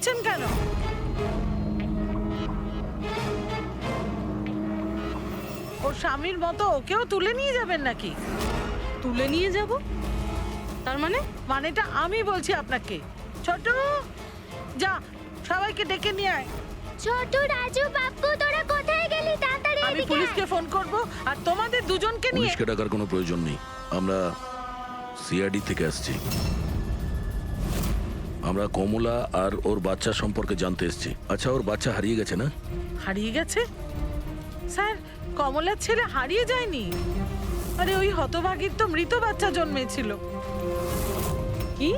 করছেন কেন? ওর স্বামীর মতো ওকেও তুলে নিয়ে যাবেন নাকি? তুলে নিয়ে যাব? তার মানে? মানেটা আমি বলছি আপনাকে। ছোট, যা সবাইকে ডেকে নিয়ে আয়। ছোট, রাজু, বাপ্পু, তোরা কোথায় গেলি? তাড়াতাড়ি আমি এদিকে পুলিশকে ফোন করব আর তোমাদের দুজনকে নিয়ে। পুলিশকে ডাকার কোনো প্রয়োজন নেই, আমরা সিআইডি থেকে আসছি। আমরা কমলা আর ওর বাচ্চা সম্পর্কে জানতে এসেছি। আচ্ছা, ওর বাচ্চা হারিয়ে গেছে না? হারিয়ে গেছে? স্যার, কমলার ছেলে হারিয়ে যায়নি। আরে ওই হতভাগীর তো মৃত বাচ্চা জন্মেছিল। কি?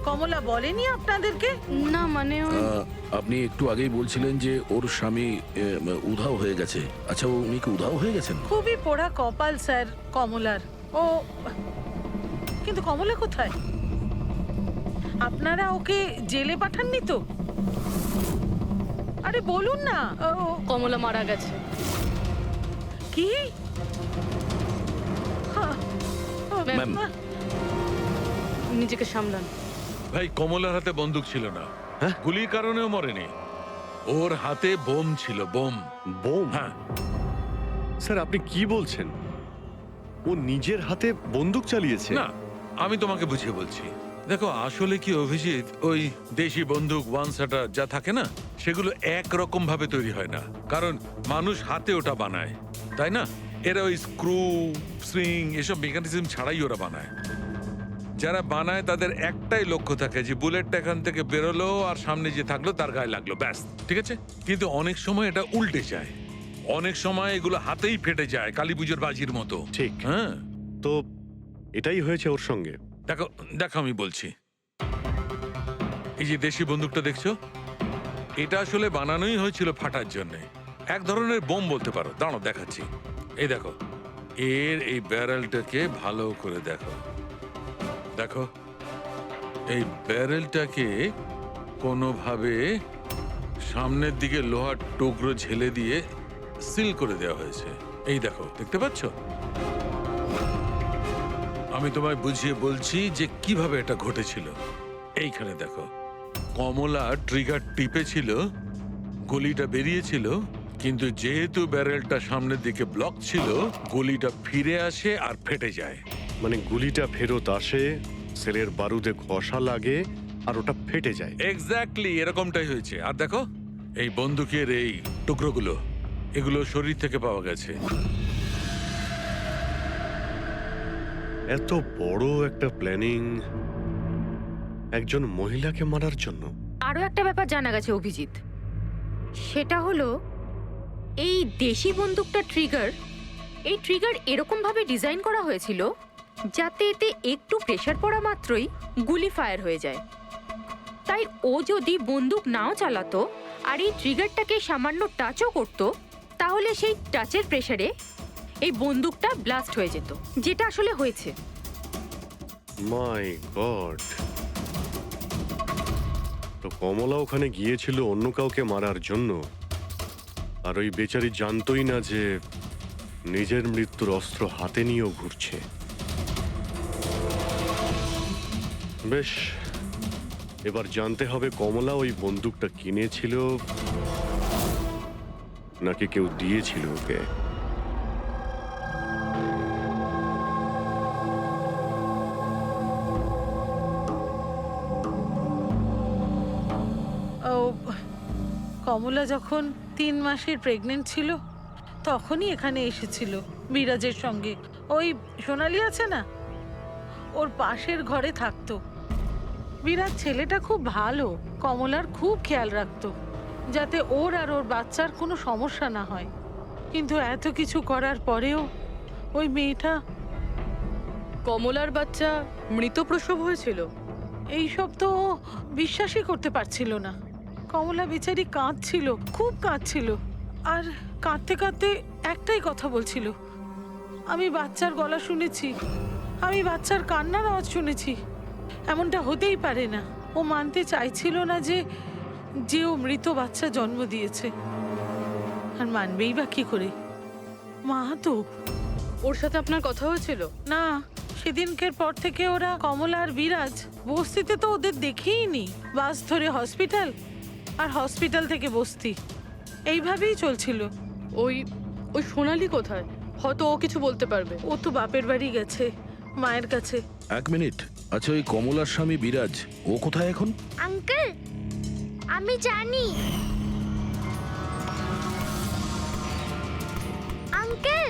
কমলা বলেনি আপনাদেরকে? না মানে আপনি একটু আগেই বলছিলেন যে ওর স্বামী উধাও হয়ে গেছে। আচ্ছা, উনি কি উধাও হয়ে গেছেন? খুবই পোড়া কপাল স্যার কমলার। ও কিন্তু কমলা কোথায়? আপনারা ওকে জেলে পাঠাননি তো? আরে বলুন না। কমলা মারা গেছে। কি? ম্যাম। নিজেকে সামলান। ভাই, কমলার হাতে বন্দুক ছিল না, গুলির কারণেও মরেনি। ওর হাতে বোম ছিল, বোম। বোম? হ্যাঁ। স্যার, আপনি কি বলছেন? ও নিজের হাতে বন্দুক চালিয়েছে? না, আমি তোমাকে বুঝিয়ে বলছি। দেখো, আসলে কি অভিজিৎ, ওই দেশি বন্দুক ওয়ান শাটার যা থাকে না, সেগুলো একরকম ভাবে তৈরি হয় না। কারণ মানুষ হাতে ওটা বানায়, তাই না? এরা ওই স্ক্রু, সুইং এসব মেকানিজম ছাড়াই ওরা বানায়। যারা বানায় তাদের একটাই লক্ষ্য থাকে যে বুলেটটা এখান থেকে বেরোলো আর সামনে যে থাকলো তার গায়ে লাগলো, ব্যাস, ঠিক আছে? কিন্তু অনেক সময় এটা উল্টে যায়, অনেক সময় এগুলো হাতেই ফেটে যায়, কালী পুজোর বাজির মতো। ঠিক। হ্যাঁ, তো এটাই হয়েছে ওর সঙ্গে? দেখো দেখো আমি বলছি, এই যে দেশি বন্দুকটা দেখছো, এটা আসলে বানানোই হয়েছিল ফাটার জন্য। এক ধরনের বোম বলতে পারো। দাঁড়াও দেখাচ্ছি। এই দেখো, এর এই ব্যারেলটাকে ভালো করে দেখো। দেখো, এই ব্যারেলটাকে কোনোভাবে সামনের দিকে লোহার টুকরো ঝেলে দিয়ে সিল করে দেওয়া হয়েছে। এই দেখো, দেখতে পাচ্ছ? আমি তোমায় বুঝিয়ে বলছি যে কিভাবে এটা ঘটেছিল। এইখানে দেখো, কমলা ট্রিগার টিপেছিল, গুলিটা বেরিয়েছিল, কিন্তু যেহেতু ব্যারেলটা সামনের দিকে ব্লক ছিল, গুলিটা ফিরে আসে আর ফেটে যায়। মানে গুলিটা ফেরত আসে, সেলের বারুদে ঘষা লাগে আর ওটা ফেটে যায়। এক্স্যাক্টলি এরকমটাই হয়েছে। আর দেখো, এই বন্দুকের এই টুকরোগুলো, এগুলো শরীর থেকে পাওয়া গেছে। এত বড় একটা প্ল্যানিং একজন মহিলাকে মারার জন্য? আরও একটা ব্যাপার জানা গেছে অভিজিৎ, সেটা হলো এই দেশি বন্দুকটা এই ট্রিগার এরকম ভাবে ডিজাইন করা হয়েছিল যাতে এতে একটু প্রেসার পড়া মাত্রই গুলি ফায়ার হয়ে যায়। তাই ও যদি বন্দুক নাও চালাতো আর এই ট্রিগারটাকে সামান্য টাচও করতো, তাহলে সেই টাচের প্রেসারে এই বন্দুকটা ব্লাস্ট হয়ে যেত, যেটা আসলে হয়েছে। মাই গড! তো কমলা ওখানে গিয়েছিল অন্য কাউকে মারার জন্য, আর ওই বেচারি জানতোই না যে নিজের মৃত্যুর অস্ত্র হাতে নিয়েও ঘুরছে। বেশ, এবার জানতে হবে কমলা ওই বন্দুকটা কিনেছিল নাকি কেউ দিয়েছিল ওকে। ও কমলা যখন 3 মাসের প্রেগনেন্ট ছিল তখনই এখানে এসেছিল বিরাজের সঙ্গে। ওই সোনালি আছে না, ওর পাশের ঘরে থাকতো। বিরাজ ছেলেটা খুব ভালো, কমলার খুব খেয়াল রাখতো যাতে ওর আর ওর বাচ্চার কোনো সমস্যা না হয়। কিন্তু এত কিছু করার পরেও ওই মেয়েটা কমলার বাচ্চা মৃত প্রসব হয়েছিল? এইসব তো ও বিশ্বাসই করতে পারছিল না। কমলা বেচারি কাঁদছিল, খুব কাঁদছিল, আর কাঁদতে কাঁদতে একটাই কথা বলছিল, আমি বাচ্চার গলা শুনেছি, আমি বাচ্চার কান্নার আওয়াজ শুনেছি। এমনটা হতেই পারে না। ও মানতে চাইছিল না যে ও মৃত বাচ্চা জন্ম দিয়েছে। আর মানবেই বা কি করে? মা তো। ওর সাথে আপনার কথা হয়েছিল? না, সেদিনকের পর থেকে ওরা কমলা আর বিরাজ বস্তিতে তো ওদের দেখেই নি। বাস ধরে হসপিটাল, আর হসপিটাল থেকে বস্তি, এইভাবেই চলছিল। ওই ওই সোনালি কোথায়? হয়তো ও কিছু বলতে পারবে। ও তো বাপের বাড়ি গেছে, মায়ের কাছে। এক মিনিট, আচ্ছা ওই কমলার স্বামী বিরাজ ও কোথায় এখন? আঙ্কেল আমি জানি। আঙ্কেল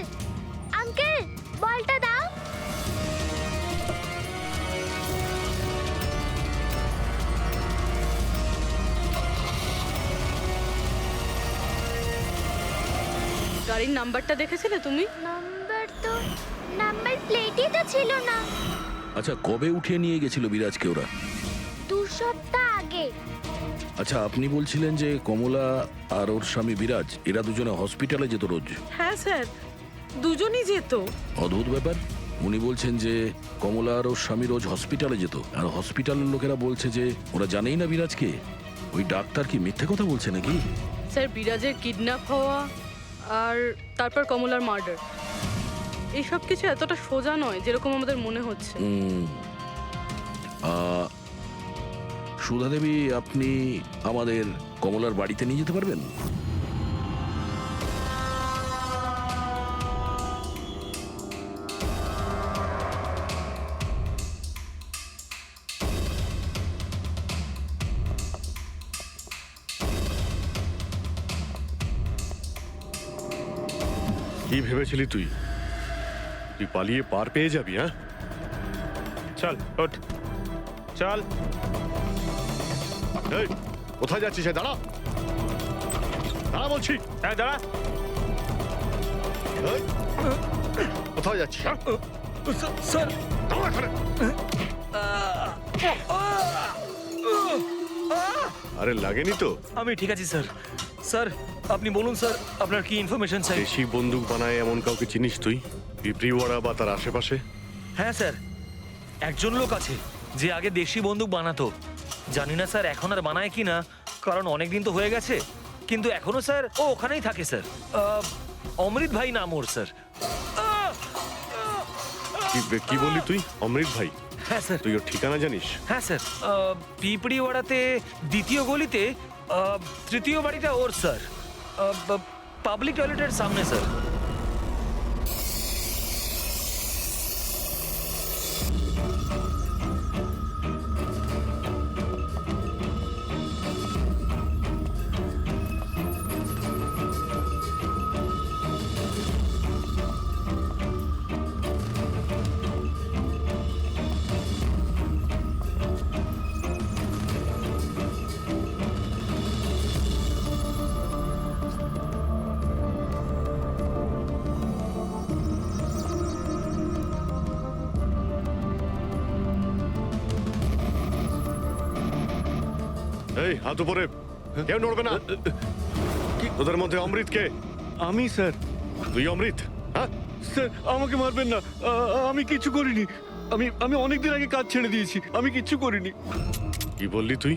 আঙ্কেল বলটা দাও। গাড়ির নাম্বারটা দেখেছিলে তুমি? নাম্বার প্লেটই তো ছিল না। আচ্ছা কবে উঠিয়ে নিয়ে গেছিল বিরাজকে ওরা? 2 সপ্তাহ আগে। আচ্ছা আপনি বলছিলেন যে কমলা আর ওর স্বামী বিরাজ এরা দুজনে হসপিটালে যেত রোজ। হ্যাঁ স্যার, দুজনই যেত। অদ্ভুত ব্যাপার, উনি বলছেন যে কমলা আর ওর স্বামী রোজ হসপিটালে যেত, আর হসপিটালের লোকেরা বলছে যে ওরা জানেই না বিরাজকে। ওই ডাক্তার কি মিথ্যে কথা বলছে নাকি? স্যার, বিরাজের কিডন্যাপ হওয়া আর তারপর কমলার মার্ডার, এইসব কিছু এতটা সোজা নয় যেরকম আমাদের মনে হচ্ছে। সুধা দেবী, আপনি আমাদের কমলার বাড়িতে নিয়ে যেতে পারবেন? কি ভেবেছিলি তুই? তুই পালিয়ে পার পেয়ে যাবি? হ্যাঁ, চল ওঠ, চল। এই, কোথায় যাচ্ছিস? দাঁড়া, দাঁড়া বলছি। হ্যাঁ দাঁড়া। এই, কোথায় যাচ্ছিস? স্যার, দাঁড়া এখানে। আরে লাগেনি তো? আমি ঠিক আছি স্যার। স্যার আপনি বলুন স্যার, আপনার কি ইনফরমেশন চাই? দেশি বন্দুক বানায় এমন কাউকে চিনিস তুই? পিঁপড়িওয়াড়া বা তার আশেপাশে? হ্যাঁ স্যার, একজন লোক আছে যে আগে দেশি বন্দুক বানাতো। জানি না স্যার এখন আর বানায় কি না, কারণ অনেকদিন তো হয়ে গেছে। কিন্তু এখনো স্যার ও ওখানেই থাকে স্যার। অমৃত ভাই নাম ওর স্যার। কি বললি তুই? অমৃত ভাই? হ্যাঁ স্যার। তুই ওর ঠিকানা জানিস? হ্যাঁ স্যার, পিঁপড়িওয়াড়াতে 2য় গলিতে 3য় বাড়িটা ওর স্যার। পাবলিক টয়লেটের সামনে স্যার। এই, হাত উপরে, কেউ নড়বে না। তোদের মধ্যে অমৃত কে? আমি স্যার। তুই অমৃত? হ্যাঁ স্যার আমাকে মারবেন না, আমি কিছু করিনি। আমি অনেকদিন আগে কাজ ছেড়ে দিয়েছি, আমি কিচ্ছু করিনি। কি বললি তুই?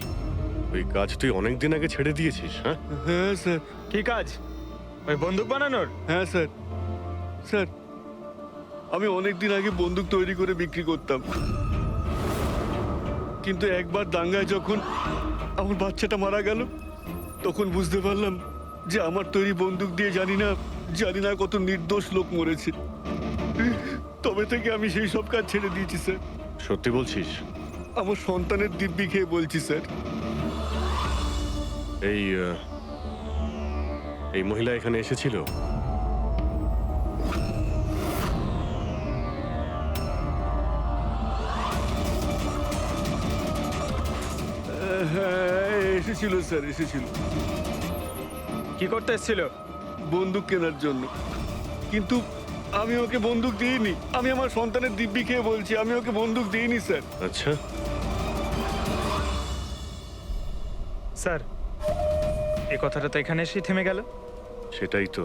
ওই কাজ তুই অনেকদিন আগে ছেড়ে দিয়েছিস? হ্যাঁ হ্যাঁ স্যার। কি কাজ? ওই বন্দুক বানানোর? হ্যাঁ স্যার। স্যার আমি অনেকদিন আগে বন্দুক তৈরি করে বিক্রি করতাম, কিন্তু একবার দাঙ্গায় যখন আমার বাচ্চাটা মারা গেল, তখন বুঝতে পারলাম যে আমার তৈরি বন্দুক দিয়ে জানি না কত নির্দোষ লোক মরেছে। তবে থেকে আমি সেই সব কাজ ছেড়ে দিয়েছি স্যার। সত্যি বলছিস? আমার সন্তানের দিব্যি খেয়ে বলছি স্যার। এই মহিলা এখানে এসেছিল? হ্যাঁ এসেছিল স্যার, এসেছিল। কি করতে এসেছিল? বন্দুক কেনার জন্য, কিন্তু আমি ওকে বন্দুক দিইনি। আমি আমার সন্তানের দিব্যি খেয়ে বলছি, আমি ওকে বন্দুক দিইনি স্যার। আচ্ছা, স্যার এই কথাটা তো এখানে এসেই থেমে গেল। সেটাই তো।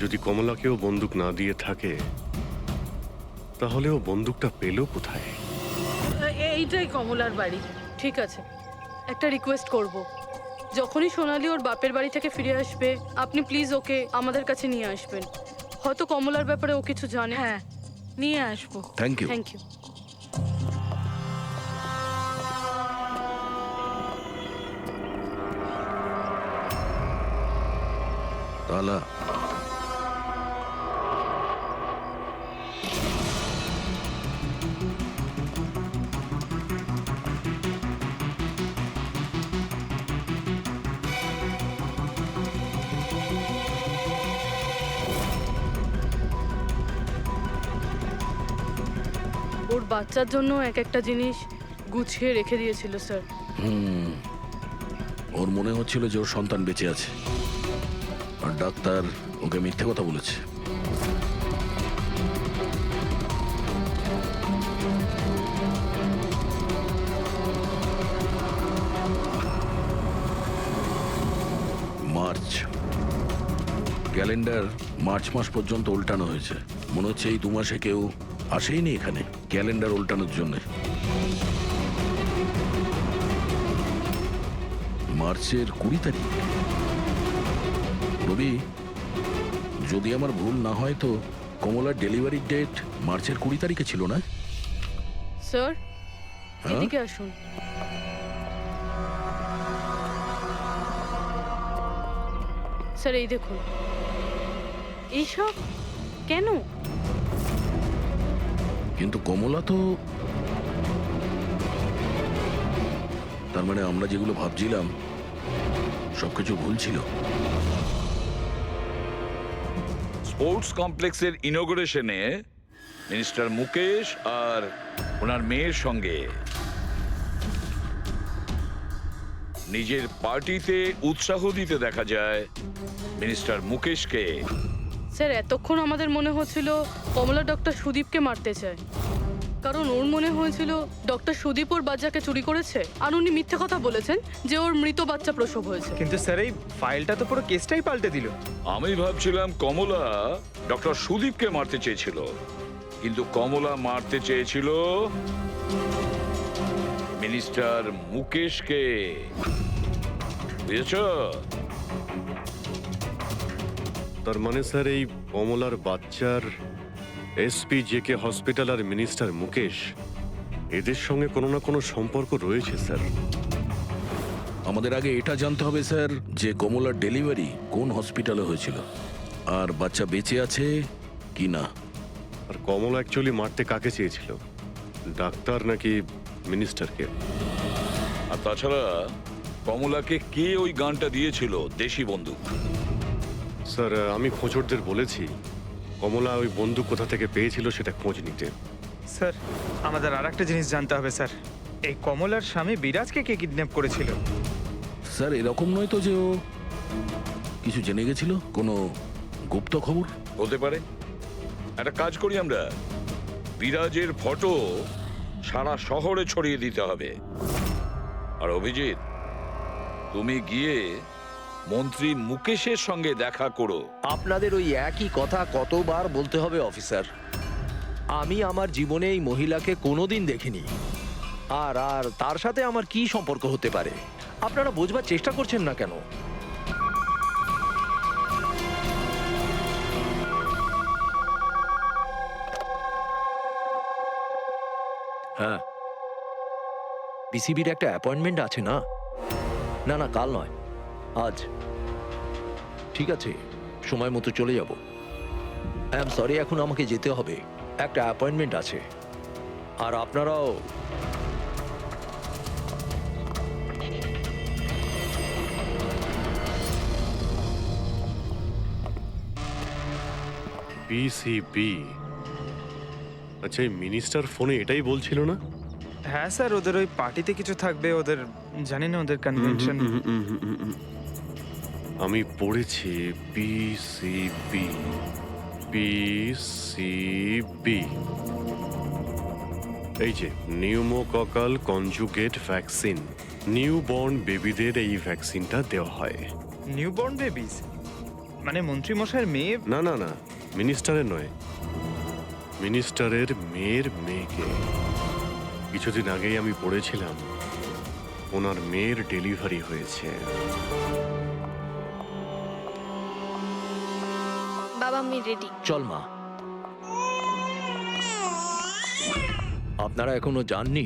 যদি কমলাকেও বন্দুক না দিয়ে থাকে, তাহলে ও বন্দুকটা পেল কোথায়? এইটাই কমলার বাড়ি। ঠিক আছে, একটা রিকোয়েস্ট করব, যখনই সোনালি ওর বাপের বাড়ি থেকে ফিরে আসবে আপনি প্লিজ ওকে আমাদের কাছে নিয়ে আসবেন। হয়তো কমলার ব্যাপারে ও কিছু জানে। হ্যাঁ, নিয়ে আসবো। Thank you. Thank you. তালা। ওর বাচ্চার জন্য এক একটা জিনিস গুছিয়ে রেখে দিয়েছিল স্যার। ওর মনে হচ্ছিল যে ওর সন্তান বেঁচে আছে, আর ডাক্তার ওকে মিথ্যে কথা বলেছে। মার্চ ক্যালেন্ডার মার্চ মাস পর্যন্ত উল্টানো হয়েছে। মনে হচ্ছে এই 2 মাসে কেউ আসেইনি এখানে ক্যালেন্ডার উল্টানোর জন্য। মার্চের 20 তারিখ। রবি, যদি আমার ভুল না হয় তো কমলার ডেলিভারি ডেট মার্চের 20 তারিখে ছিল না? স্যার হ্যাঁ? এদিকে আসুন। স্যার এই দেখুন, এইসব কেন? কিন্তু কমলা তো, তার মানে আমরা যেগুলো ভাবছিলাম সবকিছু ভুল ছিল। স্পোর্টস কমপ্লেক্সের ইনগরেশনে মিনিস্টার মুকেশ আর ওনার মেয়ের সঙ্গে নিজের পার্টিতে উৎসাহ দিতে দেখা যায় মিনিস্টার মুকেশকে। স্যার এতক্ষণ আমাদের মনে হচ্ছিল কমলা ডক্টর সুদীপকে মারতে চায়, কারণ ওর মনে হয়েছিল ডক্টর সুদীপ ওর বাচ্চাকে চুরি করেছে, আর উনি মিথ্যে কথা বলেছেন যে ওর মৃত বাচ্চা প্রসব হয়েছে। কিন্তু স্যার এই ফাইলটা তো পুরো কেসটাই পাল্টে দিল। আমি ভাবছিলাম কমলা ডক্টর সুদীপকে মারতে চেয়েছিল, কিন্তু কমলা মারতে চেয়েছিল মিনিস্টার মুকেশকে। বুঝেছ? তার মানে স্যার এই কমলার বাচ্চার এসপি জেকে হসপিটাল আর মিনিস্টার মুকেশ এদের সঙ্গে কোনো না কোনো সম্পর্ক রয়েছে স্যার। আমাদের আগে এটা জানতে হবে স্যার যে কমলার ডেলিভারি কোন হসপিটালে হয়েছিল, আর বাচ্চা বেঁচে আছে কি না। আর কমলা অ্যাকচুয়ালি মারতে কাকে চেয়েছিল, ডাক্তার নাকি মিনিস্টারকে? আর তাছাড়া কমলাকে কে ওই গানটা দিয়েছিল, দেশি বন্দুক? স্যার আমি খোঁজরদের বলেছি কমলা ওই বন্দুক কোথা থেকে পেয়েছিল সেটা খোঁজ নিতে। স্যার আমাদের আর একটা জিনিস জানতে হবে স্যার, এই কমলার স্বামী বিরাজকে কে কিডন্যাপ করেছিল? স্যার এরকম নয় তো যে ও কিছু জেনে গেছিল, কোনো গুপ্ত খবর? হতে পারে। একটা কাজ করি আমরা, বিরাজের ফটো সারা শহরে ছড়িয়ে দিতে হবে। আর অভিজিৎ, তুমি গিয়ে মন্ত্রী মুকেশের সঙ্গে দেখা করো। আপনাদের ওই একই কথা কতবার বলতে হবে অফিসার? আমি আমার জীবনে এই মহিলাকে কোনোদিন দেখিনি, আর আর তার সাথে আমার কি সম্পর্ক হতে পারে? আপনারা বোঝবার চেষ্টা করছেন না কেন? হ্যাঁ, বিসিবির একটা অ্যাপয়েন্টমেন্ট আছে না? না না, কাল নয়, আজ। ঠিক আছে, সময় মতো চলে যাব। আই এম সরি, এখন আমাকে যেতে হবে, একটা অ্যাপয়েন্টমেন্ট আছে। আর আপনারাও বিসিবি। আচ্ছা, এই মিনিস্টার ফোনে এটাই বলছিল না? হ্যাঁ স্যার, ওদের ওই পার্টিতে কিছু থাকবে, ওদের জানি না ওদের কনভেনশন। আমি পড়েছি বিসিবি, বিসিবি, এই যে নিউমোককাল কনজুগেট ভ্যাকসিন, নিউবর্ন বেবিদের এই ভ্যাকসিনটা দেওয়া হয়। নিউবর্ন বেবিজ মানে মন্ত্রী মশাইয়ের মেয়ে? না না না, মিনিস্টারের নয়, মিনিস্টারের মেয়ের মেয়েকে। কিছুদিন আগেই আমি পড়েছিলাম ওনার মেয়ের ডেলিভারি হয়েছে। বাবা আমি রেডি। চল মা। আপনারা এখনো যাননি?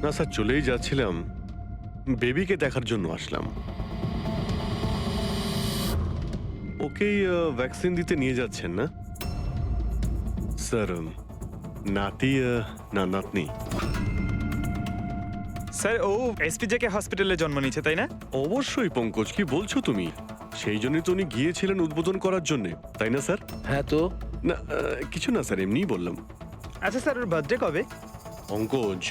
না স্যার, চলেই যাচ্ছিলাম, বেবিকে দেখার জন্য আসলাম। ওকেই ভ্যাকসিন দিতে নিয়ে যাচ্ছেন না স্যার? নাতি না নাতনি? স্যার ও এসপিজেকে হসপিটালে জন্ম নিয়েছে তাই না? অবশ্যই পঙ্কজ, কি বলছো তুমি? সেই জন্যই তো উনি গিয়েছিলেন উদ্বোধন করার জন্য, তাই না স্যার? হ্যাঁ তো না কিছু না স্যার, এমনিই বললাম। আচ্ছা স্যার, ওর বার্থডে কবে? পঙ্কজ,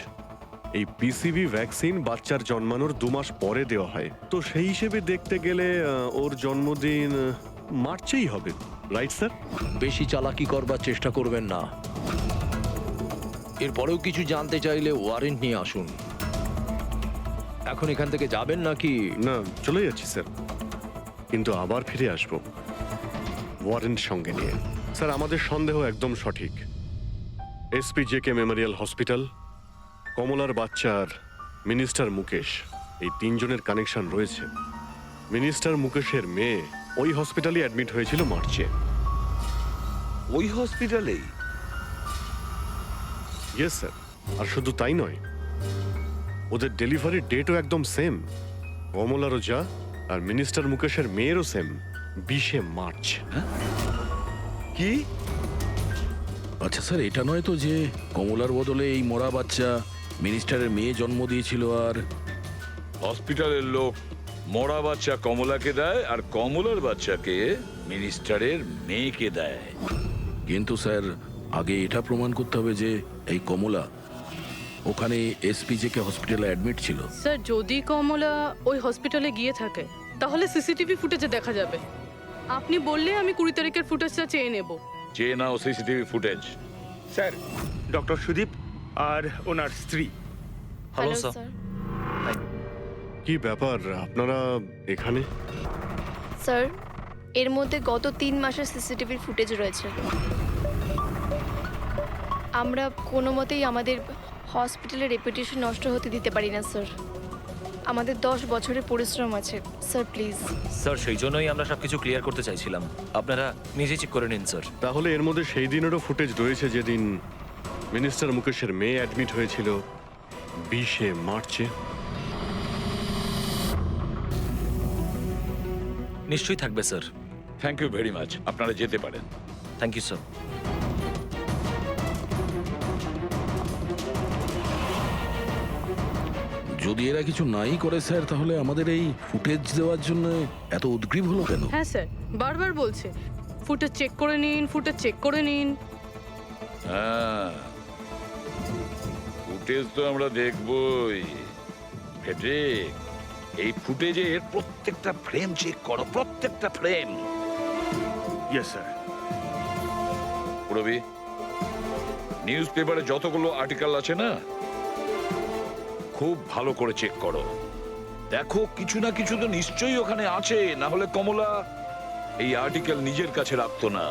এই পিসিবি ভ্যাকসিন বাচ্চার জন্মানোর 2 মাস পরে দেওয়া হয়, তো সেই হিসেবে দেখতে গেলে ওর জন্মদিন মার্চেই হবে, রাইট স্যার? বেশি চালাকি করবার চেষ্টা করবেন না। এরপরেও কিছু জানতে চাইলে ওয়ারেন্ট নিয়ে আসুন। এখন এখান থেকে যাবেন নাকি? না, চলে যাচ্ছি স্যার, কিন্তু আবার ফিরে আসব ওয়ারেন্ট সঙ্গে নিয়ে। স্যার, আমাদের সন্দেহ একদম সঠিক। এসপিজেকে মেমোরিয়াল হসপিটাল, কমলার বাচ্চার মিনিস্টার মুকেশ, এই 3 জনের কানেকশন রয়েছে। মিনিস্টার মুকেশের মেয়ে ওই হসপিটালে অ্যাডমিট হয়েছিল মার্চে। ওই হসপিটালেই? ইয়েস স্যার, আর শুধু তাই নয়, ওদের ডেলিভারি ডেটও একদম সেম। কমলারও যা আর মিনিস্টার মুকেশের মেয়েরও সেম, 20শে মার্চ। কি? আচ্ছা স্যার, এটা নয় তো যে কমলার বদলে এই মরা বাচ্চা মিনিস্টারের মেয়ে জন্ম দিয়েছিল, আর হসপিটালের লোক মরা বাচ্চা কমলাকে দেয় আর কমলার বাচ্চাকে মিনিস্টারের মেয়েকে দেয়? কিন্তু স্যার আগে এটা প্রমাণ করতে হবে যে এই কমলা ওখানে এসপিজেকে হসপিটালে অ্যাডমিট ছিল। স্যার যদি কমলা ওই হসপিটালে গিয়ে থাকে তাহলে সিসিটিভি ফুটেজে দেখা যাবে। আপনি বললে আমি 20 তারিখের ফুটেজটা চেয়ে নেব। চেয়ে নাও CCTV footage. Sir, doctor Sudip আর ওনার স্ত্রী। Hello sir. কি ব্যাপার, আপনারা এখানে? স্যার, এর মধ্যে গত 3 মাসের সিসিটিভির ফুটেজ রয়েছে। আমরা কোনো মতেই আমাদের হসপিটালের রেপুটেশন নষ্ট হতে দিতে পারি না স্যার। আমাদের 10 বছরের পরিশ্রম আছে স্যার, প্লিজ। স্যার সেই জন্যই আমরা সবকিছু ক্লিয়ার করতে চাইছিলাম, আপনারা নিজে চেক করে নিন স্যার। তাহলে এর মধ্যে সেই দিনেরও ফুটেজ রয়েছে যেদিন মিনিস্টার মুকেশের মেয়ে অ্যাডমিট হয়েছিল 20শে মার্চে? নিশ্চয়ই থাকবে sir. Thank you very much, আপনারা যেতে পারেন। Thank you sir. যদি এরা কিছু নাই করে স্যার, তাহলে আমাদের এই ফুটেজ দেওয়ার জন্য এত উদ্গ্রীব হলো কেন? হ্যাঁ স্যার, বারবার বলছে ফুটেজ চেক করে নিন, ফুটেজ চেক করে নিন। হ্যাঁ, ফুটেজ তো আমরা দেখবই। ফেডরিক, এই ফুটেজের প্রত্যেকটা ফ্রেম চেক করো, প্রত্যেকটা frame. Yes sir. Rabi, news পেপারে যতগুলো আর্টিকেল আছে না, খুব ভালো করে চেক করো। দেখো কিছু না কিছু তো নিশ্চয়ই ওখানে আছে, না হলে কমলা এই আর্টিকেল নিজের কাছে রাখতো না।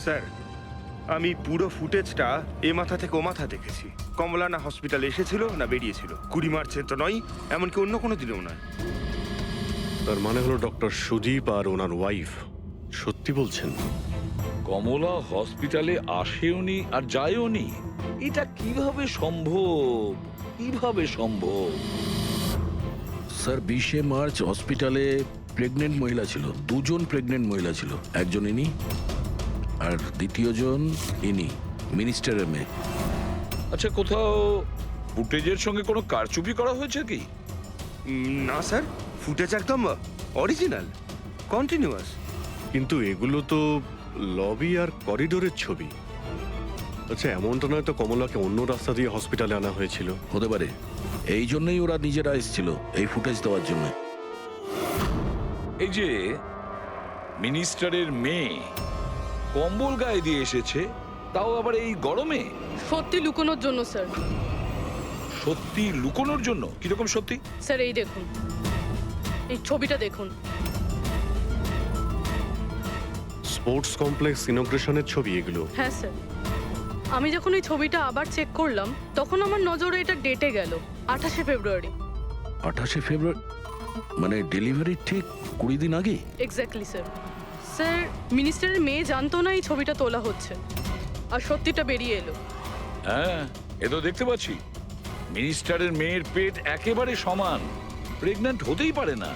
স্যার, আমি পুরো ফুটেজটা এ মাথা থেকে ও মাথা দেখেছি। কমলা না হসপিটালে এসেছিল না বেরিয়েছিল। 20 মার্চে তো নয়, এমনকি অন্য কোনো দিনেও নয়। তার মানে হলো ডক্টর সুদীপ আর ওনার ওয়াইফ সত্যি বলছেন? কমলা হসপিটালে আসেওনি আর যায়ওনি, এটা কিভাবে সম্ভব? কিভাবে সম্ভব? স্যার 20শে মার্চ হসপিটালে প্রেগনেন্ট মহিলা ছিল, 2 জন প্রেগনেন্ট মহিলা ছিল। একজন ইনি আর দ্বিতীয়জন ইনি, মিনিস্টারের মেয়ে। আচ্ছা, কোথাও ফুটেজের সঙ্গে কোনো কারচুপি করা হয়েছে কি? না স্যার, ফুটেজ একদম অরিজিনাল, কন্টিনিউয়াস। কিন্তু এগুলো তো লবি আর করিডোরের ছবি। আচ্ছা, এমনটা নয় তো কমলাকে অন্য রাস্তা দিয়ে হসপিটালে আনা হয়েছিল? হতে পারে, এই জন্যই ওরা নিজেরা এসেছিল এই ফুটেজ দেওয়ার জন্য। এই যে মিনিস্টারের মেয়ে, কম্বল গায়ে দিয়ে এসেছে, তাও আবার এই গরমে। সত্যি লুকোনোর জন্য স্যার। সত্যি লুকোনোর জন্য? কিরকম সত্যি? স্যার এই দেখুন, এই ছবিটা দেখুন। স্পোর্টস কমপ্লেক্স ইনগ্রেশনের ছবি এগুলো। হ্যাঁ স্যার, আমি যখন এই ছবিটা আবার চেক করলাম তখন আমার নজরে এটা ডেটে গেল 28শে ফেব্রুয়ারি। 28শে ফেব্রুয়ারি মানে ডেলিভারি ঠিক 20 দিন আগে। Exactly sir. স্যার, মিনিস্টারের মেয়ে জানতো না এই ছবিটা তোলা হচ্ছে, আর সত্যিটা বেরিয়ে এলো। হ্যাঁ, এ তো দেখতে পাচ্ছি মিনিস্টারের মেয়ের পেট একেবারে সমান, প্রেগন্যান্ট হতেই পারে না।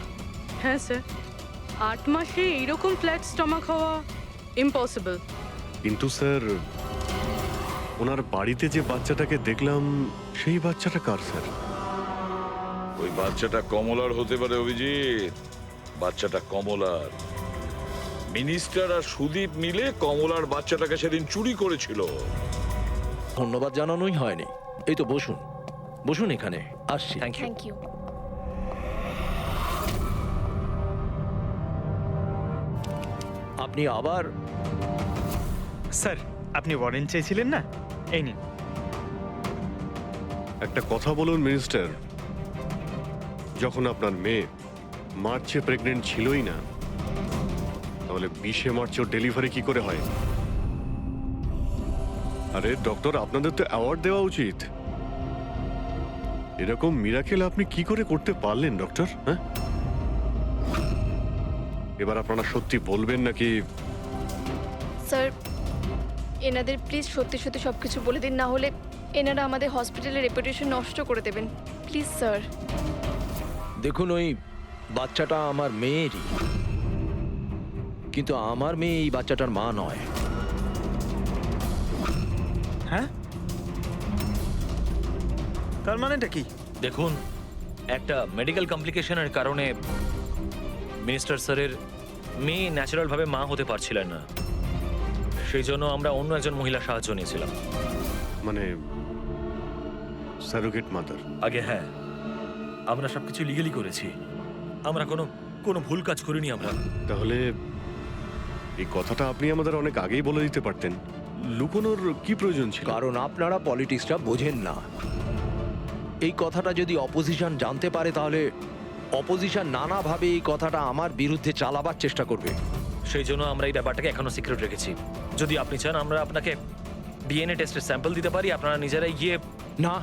হ্যাঁ স্যার, 8 মাসে এইরকম ফ্ল্যাট স্টমাক হওয়া ইম্পসিবল। কিন্তু স্যার, ওনার বাড়িতে যে বাচ্চাটাকে দেখলাম সেই বাচ্চাটা কার স্যার? ওই বাচ্চাটা কমলার হতে পারে অভিজিৎ, বাচ্চাটা কমলার। মিনিস্টার আর সুদীপ মিলে কমলার বাচ্চাটাকে সেদিন চুরি করেছিল। ধন্যবাদ জানানোই হয়নি। এই তো বসুন, বসুন এখানে, আসছি। Thank you. Thank you. আপনি আবার স্যার, আপনি ওয়ারেন্ট চেয়েছিলেন না, এই নিন। একটা কথা বলুন মিনিস্টার, যখন আপনার মেয়ে মার্চে প্রেগনেন্ট ছিলই না, তাহলে 20শে মার্চ ওর ডেলিভারি কি করে হয়? আরে ডক্টর, আপনাদের তো অ্যাওয়ার্ড দেওয়া উচিত। এরকম মিরাকেল আপনি কি করে করতে পারলেন ডক্টর? হ্যাঁ, এবার আপনারা সত্যি বলবেন নাকি? স্যার, এনাদের প্লিজ সত্যি সত্যি সব কিছু বলে দিন, না হলে এনারা আমাদের হসপিটালের রেপুটেশন নষ্ট করে দেবেন। Please sir. দেখুন, ওই বাচ্চাটা আমার মেয়েরই, কিন্তু আমার মেয়ে এই বাচ্চাটার মা নয়। হ্যাঁ, তার মানেটা কি? দেখুন, একটা মেডিকেল কমপ্লিকেশনের কারণে মিনিস্টার স্যারের মেয়ে ন্যাচারালভাবে মা হতে পারছিলেন না, সেই জন্য আমরা অন্য একজন মহিলার সাহায্য নিয়েছিলাম। মানে সারোগেট মাদার? আগে হ্যাঁ, আমরা সবকিছু লিগালি করেছি, আমরা কোনো কোনো ভুল কাজ করিনি আমরা। তাহলে এই কথাটা আপনি আমাদের অনেক আগেই বলে দিতে পারতেন। লুকোনোর কি প্রয়োজন ছিল? কারণ আপনারা পলিটিক্সটা বোঝেন না। এই কথাটা যদি অপোজিশন জানতে পারে, তাহলে অপোজিশন নানাভাবে এই কথাটা আমার বিরুদ্ধে চালাবার চেষ্টা করবে। সেই জন্য আমরা এই ব্যাপারটাকে এখনো সিক্রেট রেখেছি। যদি আপনি চান আমরা আপনাকে ডিএনএ টেস্টের স্যাম্পল দিতে পারি, আপনারা নিজেরাই গিয়ে। না,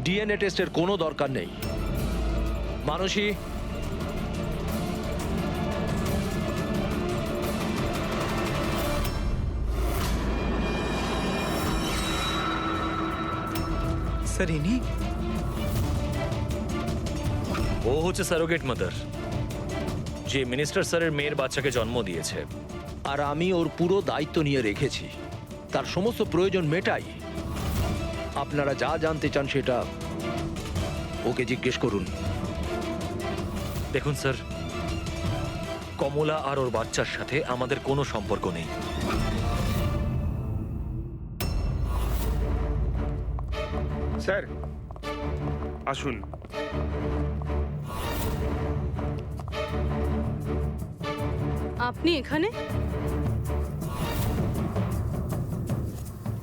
ডিএনএ টেস্টের কোনো দরকার নেই। মানসী, স্যার, ইনি? ও হচ্ছে সারোগেট মাদার, যে মিনিস্টার স্যারের মেয়ের বাচ্চাকে জন্ম দিয়েছে। আর আমি ওর পুরো দায়িত্ব নিয়ে রেখেছি, তার সমস্ত প্রয়োজন মেটাই। আপনারা যা জানতে চান সেটা ওকে জিজ্ঞেস করুন। দেখুন স্যার, কমলা আর ওর বাচ্চার সাথে আমাদের কোনো সম্পর্ক নেই। স্যার আসুন। আপনি এখানে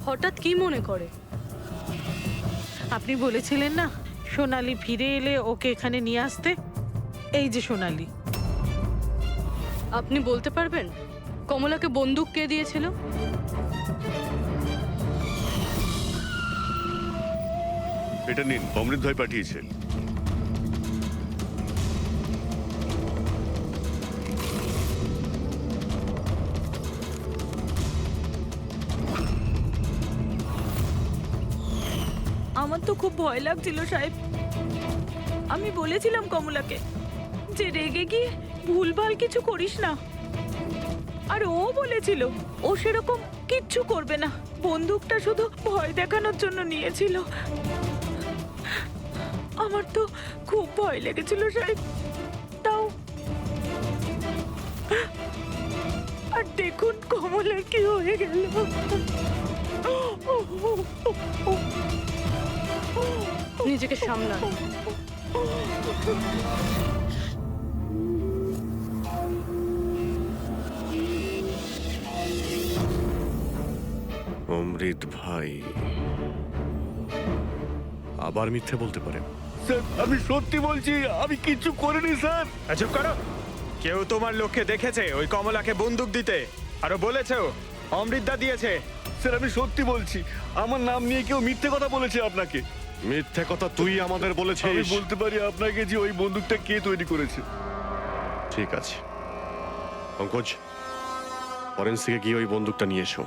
হঠাৎ কি মনে করে? আপনি বলেছিলেন না সোনালি ফিরে এলে ওকে এখানে নিয়ে আসতে। এই যে সোনালি। আপনি বলতে পারবেন কমলাকে বন্দুক কে দিয়েছিল? এটা নিন, অমৃত ভাই পাঠিয়েছে। আমার তো খুব ভয় লাগছিল সাহেব। আমি বলেছিলাম কমলাকে যে রেগে গিয়ে ভুলভাল কিছু করিস না, আর ও বলেছিল ও সেরকম কিচ্ছু করবে না, বন্দুকটা শুধু ভয় দেখানোর জন্য নিয়েছিল। আমার তো খুব ভয় লেগেছিল সাহেব। তাও আর দেখুন কমলার কি হয়ে গেল। নিজেকে সামলান। অমৃত ভাই আবার মিথ্যে বলতে পারে? স্যার আমি সত্যি বলছি, আমি কিচ্ছু করিনি স্যার। চুপ করো। কেউ তোমার লোককে দেখেছে ওই কমলাকে বন্দুক দিতে? আরো বলেছেও অমৃতদা দিয়েছে। স্যার আমি সত্যি বলছি, আমার নাম নিয়ে কেউ মিথ্যে কথা বলেছে আপনাকে। মিথ্যে কথা তুই আমাদের আমি বলেছিস। বলতে পারি আপনাকে যে ওই বন্দুকটা কে তৈরি করেছে। ঠিক আছে পঙ্কজ, ফরেন্সিকে গিয়ে ওই বন্দুকটা নিয়ে এসো।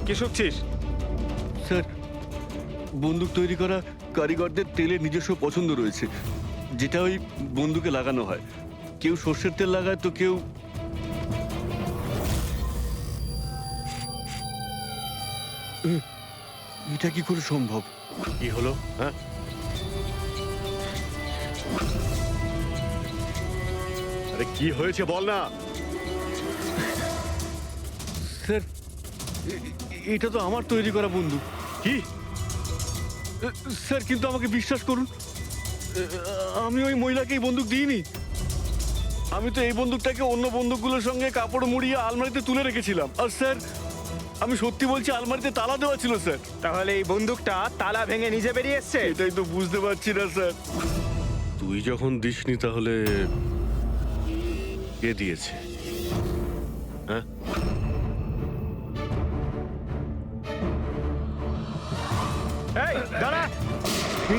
কি শুকছিস? স্যার বন্দুক তৈরি করা কারিগরদের তেলের নিজস্ব পছন্দ রয়েছে, যেটা ওই বন্দুকে লাগানো হয়। কেউ সর্ষের তেল লাগায় তো কেউ এটা কি করে সম্ভব? কি হলো? হ্যাঁ, আরে কি হয়েছে বল না। স্যার এটা তো আমার তৈরি করা বন্দুক। কি? স্যার কিন্তু আমাকে বিশ্বাস করুন, আমি ওই মহিলাকে এই বন্দুক দিইনি। আমি তো এই বন্দুকটাকে অন্য বন্দুকগুলোর সঙ্গে কাপড় মুড়িয়ে আলমারিতে তুলে রেখেছিলাম। আর স্যার আমি সত্যি বলছি, আলমারিতে তালা দেওয়া ছিল স্যার। তাহলে এই বন্দুকটা তালা ভেঙে নিজে বেরিয়ে এসছে? এটাই তো বুঝতে পারছি না স্যার। তুই যখন দিসনি তাহলে কে দিয়েছে? হ্যাঁ, এই দাঁড়া।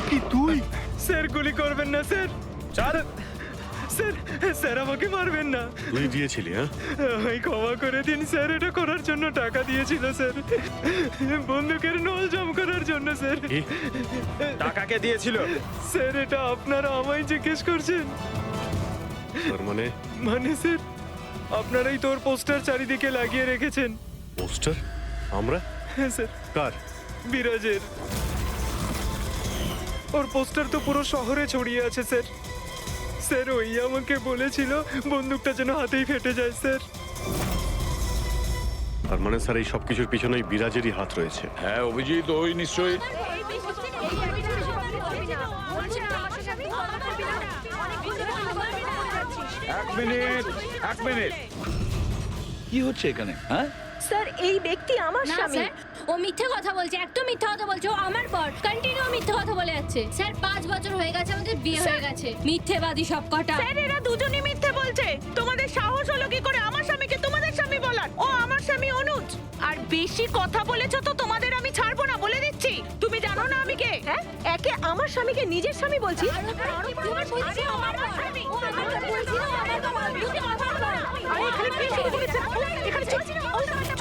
কি তুই? স্যার গুলি করবেন না স্যার। চল। স্যার স্যার আমাকে মারবেন না। তুই দিয়েছিলি? হ্যাঁ, আমায় ক্ষমা করে দিন স্যার, এটা করার জন্য টাকা দিয়েছিল স্যার, বন্দুকের নল জম করার জন্য স্যার। কি? টাকাকে দিয়েছিল স্যার? এটা আপনারা আমায় জিজ্ঞেস করছেন? তার মানে মানে স্যার আপনারাই তোর পোস্টার চারিদিকে লাগিয়ে রেখেছেন। পোস্টার? আমরা? হ্যাঁ স্যার, কার? বিরাজের। ওর পোস্টার তো পুরো শহরে ছড়িয়ে আছে স্যার। স্যার ওই আমাকে বলেছিল বন্দুকটা যেন হাতেই ফেটে যায় স্যার। তার মানে স্যার এই সব কিছুর পিছনে বিরাজেরই হাত রয়েছে। হ্যাঁ অভিজিৎ, ওই নিশ্চয়ই। এক মিনিট কি হচ্ছে এখানে? হ্যাঁ স্যার এই ব্যক্তি আমার না স্যার, ও মিথ্যে কথা বলছে, একদম মিথ্যে কথা বলছে। ও আমার পর কন্টিনিউ মিথ্যে কথা বলে যাচ্ছে স্যার। 5 বছর হয়ে গেছে আমাদের বিয়ে হয়ে গেছে। মিথ্যেবাদী সব কটা। স্যার এরা দুজনেই মিথ্যে বলছে। তোমাদের সাহস হলো কি করে আমার স্বামীকে তোমাদের স্বামী বলার? ও আমার স্বামী অনুজ। আর বেশি কথা বলেছো তো তোমাদের আমি ছাড়বো না, বলে দিচ্ছি। তুমি জানো না আমি কে? হ্যাঁ, একে আমার স্বামীকে নিজের স্বামী বলছি।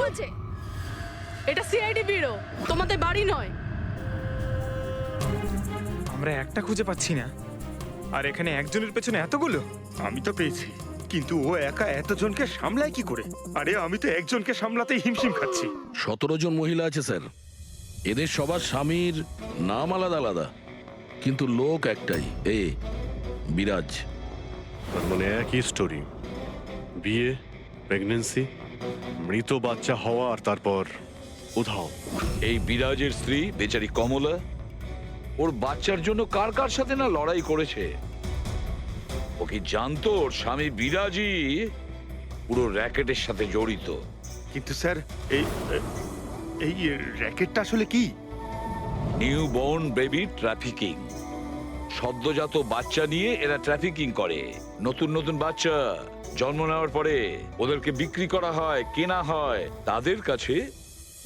চলছে। এটা সিআইডি ব্যুরো, তোমাদের বাড়ি নয়। আমরা একটা খুঁজে পাচ্ছি না, আর এখানে একজনের পেছনে এতগুলো। আমি তো পেয়েছি, কিন্তু ও একা এতজনকে সামলায় কি করে? আরে আমি তো একজনকে সামলাতেই হিমশিম খাচ্ছি। 17 জন মহিলা আছে স্যার। এদের সবার স্বামীর নাম আলাদা আলাদা, কিন্তু লোক একটাই, বিরাজ। তার মানে একই স্টোরি, বিয়ে, প্রেগন্যান্সি, মৃত বাচ্চা হওয়া, আর তারপর উধাও। এই বিরাজের স্ত্রী বেচারি কমলা ওর বাচ্চার জন্য কার কার সাথে না লড়াই করেছে। ও কি জানতো ওর স্বামী বিরাজই পুরো র্যাকেটের সাথে জড়িত? কিন্তু স্যার এই এই র্যাকেটটা আসলে কি? New born baby trafficking. সদ্যজাত বাচ্চা নিয়ে এরা ট্রাফিকিং করে। নতুন নতুন বাচ্চা জন্ম নেওয়ার পরে ওদেরকে বিক্রি করা হয়, কেনা হয় তাদের কাছে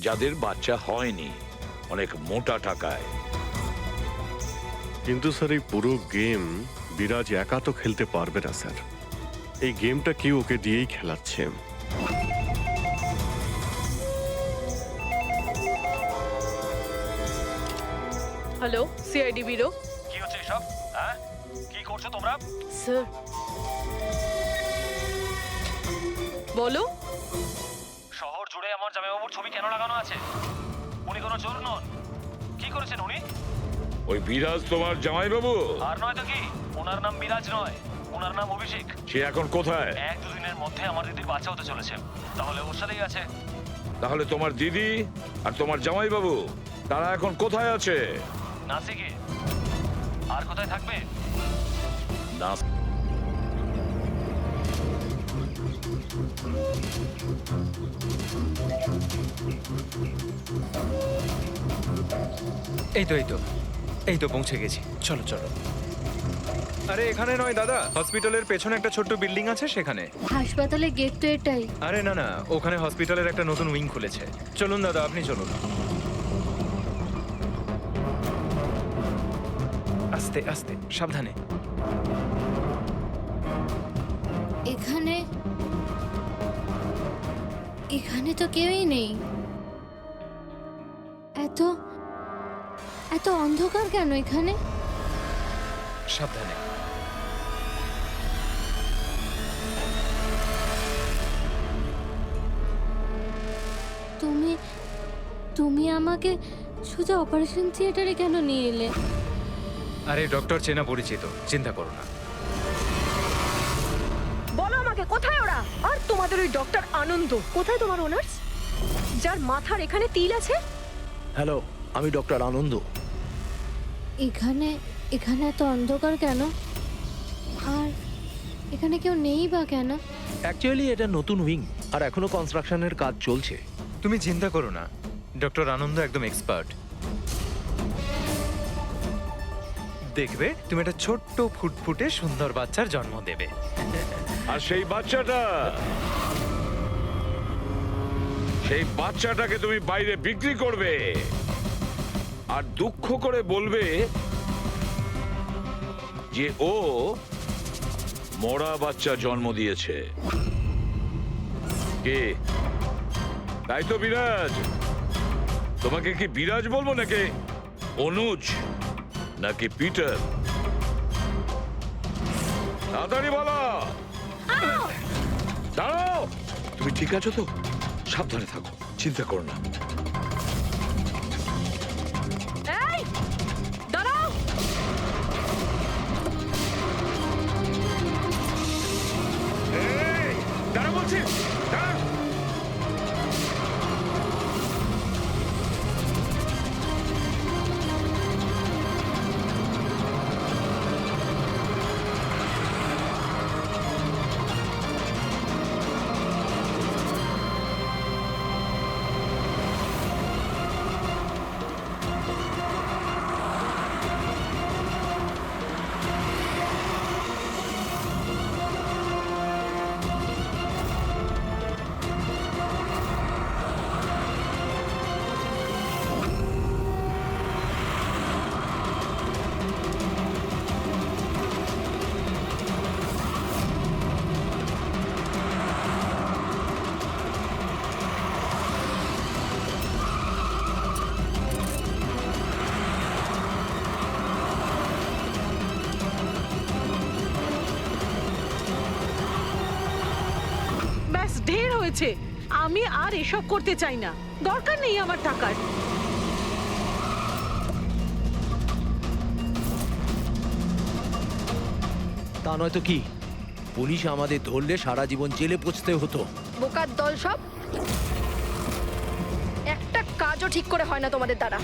যাদের বাচ্চা হয়নি, অনেক মোটা টাকায়। কিন্তু স্যার এই পুরো গেম বিরাজ একা তো খেলতে পারবে না স্যার। এই গেমটা কেউ ওকে দিয়েই খেলাচ্ছে। Hello, CID bureau. কি হচ্ছে এসব? হ্যাঁ, কি করছো তোমরা? স্যার বলো। শহর জুড়ে আমার জামাইবাবুর ছবি কেন লাগানো আছে? উনি কোনো চোর নন। কি করেছেন উনি? ওই বিরাজ তোমার জামাইবাবু? আর নয় তো কি, ওনার নাম বিরাজ নয়, ওনার নাম অভিষেক। সে এখন কোথায়? 1-2 দিনের মধ্যে আমার দিদির বাচ্চা হতে চলেছে, তাহলে ওর সাথেই আছে। তাহলে তোমার দিদি আর তোমার জামাইবাবু তারা এখন কোথায় আছে? নাসিকে। আর কোথায় থাকবে? না, এই তো এই তো পৌঁছে গেছি। চলো চলো। আরে এখানে নয় দাদা, হসপিটালের পেছনে একটা ছোট্ট বিল্ডিং আছে সেখানে। হাসপাতালের গেট তো এটাই। আরে না না, ওখানে হসপিটালের একটা নতুন উইং খুলেছে। চলুন দাদা, আপনি চলুন। আস্তে আস্তে, সাবধানে। এখানে এখানে তো কেউই নেই। এত এত অন্ধকার কেন এখানে? সাবধানে। তুমি তুমি আমাকে শুধু অপারেশন থিয়েটারে কেন নিয়ে এলে? আরে ডক্টর চেনা পরিচিত, চিন্তা করো না। বলো আমাকে কোথায় ওরা? আর তোমাদের ওই ডক্টর আনন্দ কোথায়? তোমার ওনার্স যার মাথার এখানে তিল আছে? হ্যালো, আমি ডক্টর আনন্দ। এখানে এখানে এত অন্ধকার কেন? আর এখানে কেউ নেই বা কেন? অ্যাকচুয়ালি এটা নতুন উইং আর এখনো কনস্ট্রাকশনের কাজ চলছে। তুমি চিন্তা করো না, ডক্টর আনন্দ একদম এক্সপার্ট। দেখবে তুমি একটা ছোট্ট ফুটফুটে সুন্দর বাচ্চার জন্ম দেবে। আর সেই বাচ্চাটাকে তুমি বাইরে বিক্রি করবে আর দুঃখ করে বলবে যে ও মরা বাচ্চা জন্ম দিয়েছে। কে? তাই তো বিরাজ। তোমাকে কি বিরাজ বলবো নাকি অনুজ নাকি পিটার? তাড়াতাড়ি বলো। দাঁড়াও। তুমি ঠিক আছো তো? সাবধানে থাকো, চিন্তা করো না। এই দাঁড়াও। দাঁড়া বলছি, দাঁড়া। ব্যাস ঢের হয়েছে। আমি আর এসব করতে চাই না। দরকার নেই আমার টাকার। তা নয়তো কি, পুলিশ আমাদের ধরলে সারা জীবন জেলে পচতে হতো। বোকার দল সব। একটা কাজও ঠিক করে হয় না তোমাদের দ্বারা।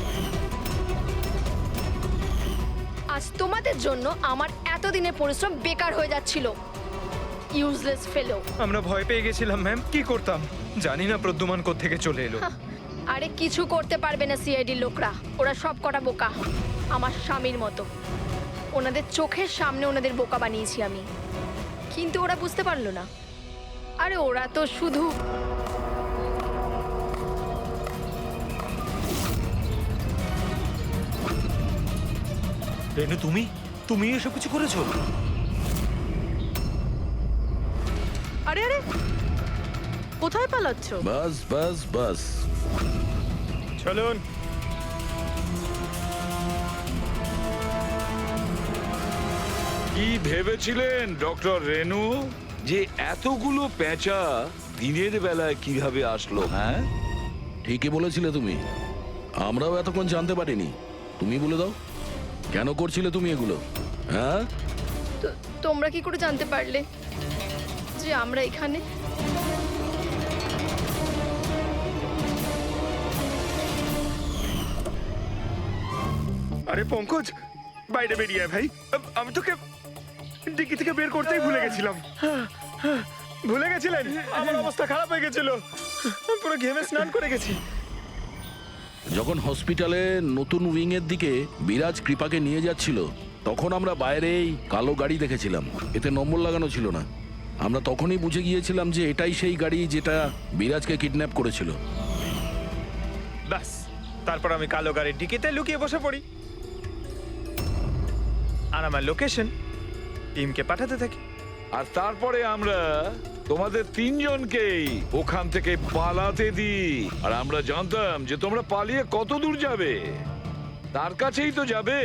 আজ তোমাদের জন্য আমার এতদিনের পরিশ্রম বেকার হয়ে যাচ্ছিল। ইউজলেস ফেলো। আমরা ভয় পেয়ে গেছিলাম ম্যাম, কি করতাম জানি না প্রদ্যুমান কোত্থেকে চলে এলো। আরে কিছু করতে পারবে না সিআইডির লোকরা। ওরা সব কটা বোকা, আমার স্বামীর মতো। ওনাদের চোখের সামনে ওনাদের বোকা বানিয়েছি আমি, কিন্তু ওরা বুঝতে পারলো না। আরে ওরা তো শুধু রেনু, তুমি এসব কিছু করেছো? আরে আরে, কোথায় পালাচ্ছ? বাস বাস বাস। চলুন। কি ভেবেছিলেন ডক্টর রেনু যে এতগুলো পেঁচা দিনের বেলায় কিভাবে আসলো? হ্যাঁ, ঠিকই বলেছিলে তুমি। আমরাও এতক্ষণ জানতে পারিনি। তুমি বলে দাও, কেন করছিলে তুমি এগুলো? হ্যাঁ, তোমরা কি করে জানতে পারলে যে আমরা এখানে? আরে পঙ্কজ, বাইরে বেরিয়ে আয় ভাই। আমি তোকে ডিকি থেকে বের করতেই ভুলে গেছিলাম। ভুলে গেছিলেন? আমার অবস্থা খারাপ হয়ে গেছিল, পুরো ঘেমে স্নান করে গেছি। যখন হসপিটালে নতুন উইং এর দিকে বিরাজ কৃপাকে নিয়ে যাচ্ছিল, তখন আমরা বাইরেই কালো গাড়ি দেখেছিলাম, এতে নম্বর লাগানো ছিল না। আমরা তখনই বুঝে গিয়েছিলাম যে এটাই সেই গাড়ি যেটা বিরাজকে কিডন্যাপ করেছিল। ব্যাস, তারপর আমি কালো গাড়ির ডিকিতে লুকিয়ে বসে পড়ি আর আমার লোকেশন টিমকে পাঠাতে থাকি। আর তারপরে আমরা তোমাদের তিনজনকেই ওখান থেকে পালাতে দিই। আর আমরা জানতাম যে তোমরা পালিয়ে কত দূর যাবে, তার কাছেই তো যাবে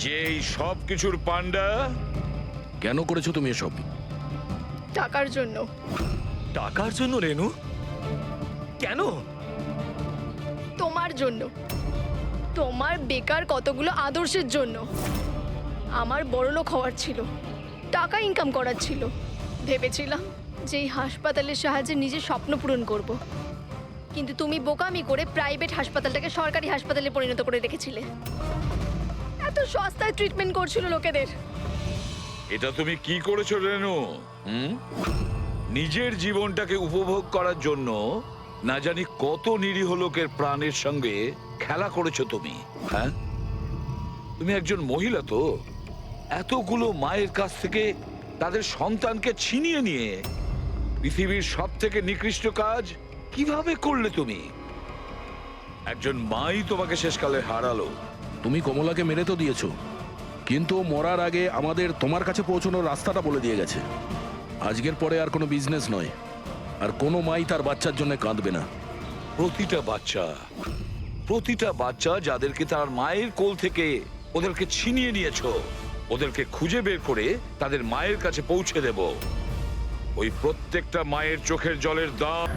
যেই সব কিছুর পান্ডা। কেন করেছো তুমি এসব? টাকার জন্য। টাকার জন্য রেনু? কেন? তোমার জন্য, তোমার বেকার কতগুলো আদর্শের জন্য। আমার বড়লোক হওয়ার ছিল, টাকা ইনকাম করার ছিল। ভেবেছিলাম যে এই হাসপাতালের সাহায্যে নিজের স্বপ্ন পূরণ করব। কিন্তু তুমি বোকামি করে প্রাইভেট হাসপাতালটাকে সরকারি হাসপাতালে পরিণত করে রেখেছিলে। এত সস্তায় ট্রিটমেন্ট করছিল লোকেদের। এটা তুমি কি করেছো রেনু? নিজের জীবনটাকে উপভোগ করার জন্য না জানি কত নিরীহ লোকের প্রাণের সঙ্গে খেলা করেছো তুমি। হ্যাঁ, তুমি একজন মহিলা, তো এতগুলো মায়ের কাছ থেকে তাদের সন্তানকে ছিনিয়ে নিয়ে পৃথিবীর সব থেকে নিকৃষ্ট কাজ কিভাবে করলে তুমি? একজন মাই তোমাকে শেষকালে হারালো। তুমি কমলাকে মেরে তো দিয়েছো, কিন্তু মরার আগে আমাদের তোমার কাছে পৌঁছানোর রাস্তাটা বলে দিয়ে গেছে। আজকের পরে আর কোনো বিজনেস নয়, আর কোনো মাই তার বাচ্চার জন্য কাঁদবে না। প্রতিটা বাচ্চা যাদেরকে তার মায়ের কোল থেকে ওদেরকে ছিনিয়ে নিয়েছো, ওদেরকে খুঁজে বের করে তাদের মায়ের কাছে পৌঁছে দেব। ওই প্রত্যেকটা মায়ের চোখের জলের দাম।